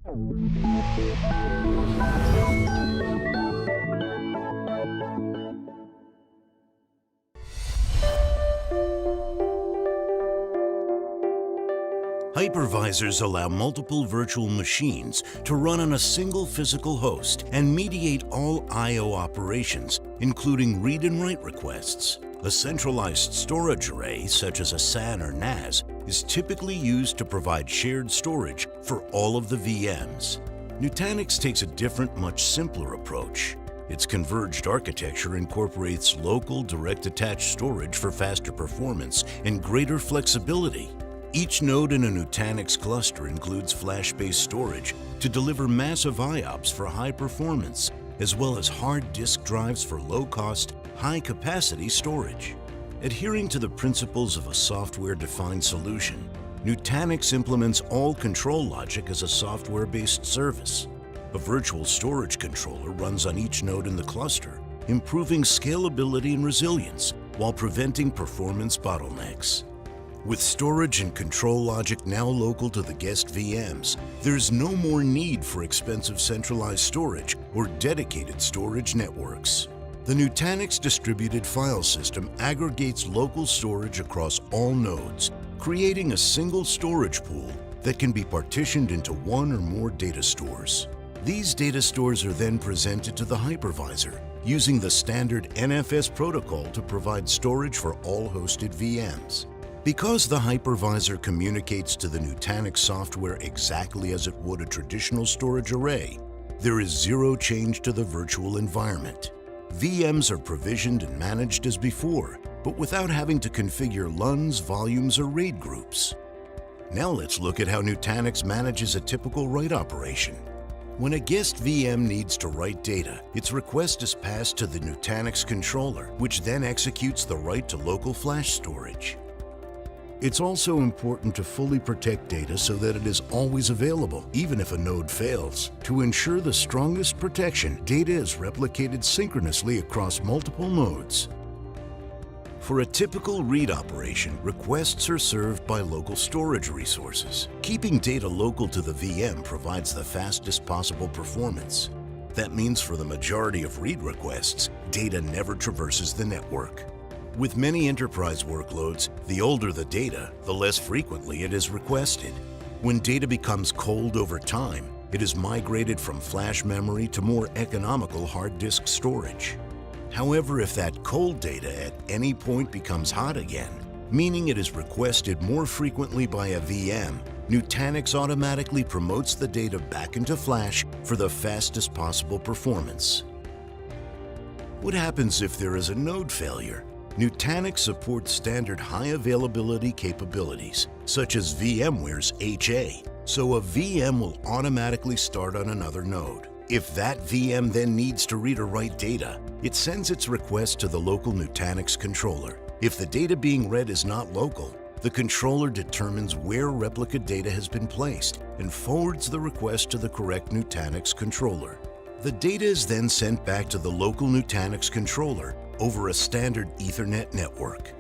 Hypervisors allow multiple virtual machines to run on a single physical host and mediate all I/O operations, including read and write requests. A centralized storage array, such as a SAN or NAS, is typically used to provide shared storage for all of the VMs. Nutanix takes a different, much simpler approach. Its converged architecture incorporates local direct attached storage for faster performance and greater flexibility. Each node in a Nutanix cluster includes flash-based storage to deliver massive IOPS for high performance, as well as hard disk drives for low-cost, high-capacity storage. Adhering to the principles of a software-defined solution, Nutanix implements all control logic as a software-based service. A virtual storage controller runs on each node in the cluster, improving scalability and resilience while preventing performance bottlenecks. With storage and control logic now local to the guest VMs, there's no more need for expensive centralized storage or dedicated storage networks. The Nutanix distributed file system aggregates local storage across all nodes, creating a single storage pool that can be partitioned into one or more data stores. These data stores are then presented to the hypervisor using the standard NFS protocol to provide storage for all hosted VMs. Because the hypervisor communicates to the Nutanix software exactly as it would a traditional storage array, there is zero change to the virtual environment. VMs are provisioned and managed as before, but without having to configure LUNs, volumes, or RAID groups. Now let's look at how Nutanix manages a typical write operation. When a guest VM needs to write data, its request is passed to the Nutanix controller, which then executes the write to local flash storage. It's also important to fully protect data so that it is always available, even if a node fails. To ensure the strongest protection, data is replicated synchronously across multiple nodes. For a typical read operation, requests are served by local storage resources. Keeping data local to the VM provides the fastest possible performance. That means for the majority of read requests, data never traverses the network. With many enterprise workloads, the older the data, the less frequently it is requested. When data becomes cold over time, it is migrated from flash memory to more economical hard disk storage. However, if that cold data at any point becomes hot again, meaning it is requested more frequently by a VM, Nutanix automatically promotes the data back into flash for the fastest possible performance. What happens if there is a node failure? Nutanix supports standard high availability capabilities, such as VMware's HA, so a VM will automatically start on another node. If that VM then needs to read or write data, it sends its request to the local Nutanix controller. If the data being read is not local, the controller determines where replica data has been placed and forwards the request to the correct Nutanix controller. The data is then sent back to the local Nutanix controller over a standard Ethernet network.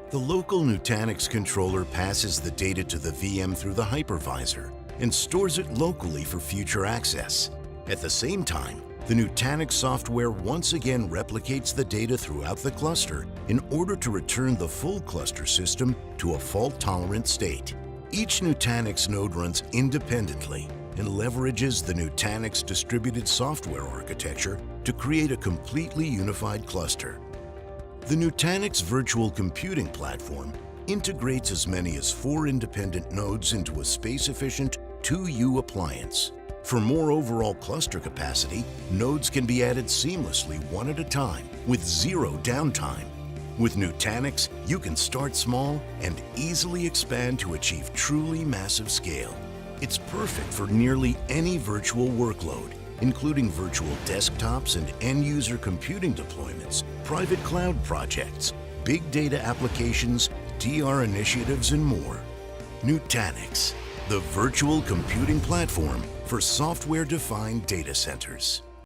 The local Nutanix controller passes the data to the VM through the hypervisor and stores it locally for future access. At the same time, the Nutanix software once again replicates the data throughout the cluster in order to return the full cluster system to a fault-tolerant state. Each Nutanix node runs independently and leverages the Nutanix distributed software architecture to create a completely unified cluster. The Nutanix virtual computing platform integrates as many as 4 independent nodes into a space-efficient 2U appliance. For more overall cluster capacity, nodes can be added seamlessly one at a time with zero downtime. With Nutanix, you can start small and easily expand to achieve truly massive scale. It's perfect for nearly any virtual workload, including virtual desktops and end-user computing deployments, private cloud projects, big data applications, DR initiatives, and more. Nutanix, the virtual computing platform for software-defined data centers.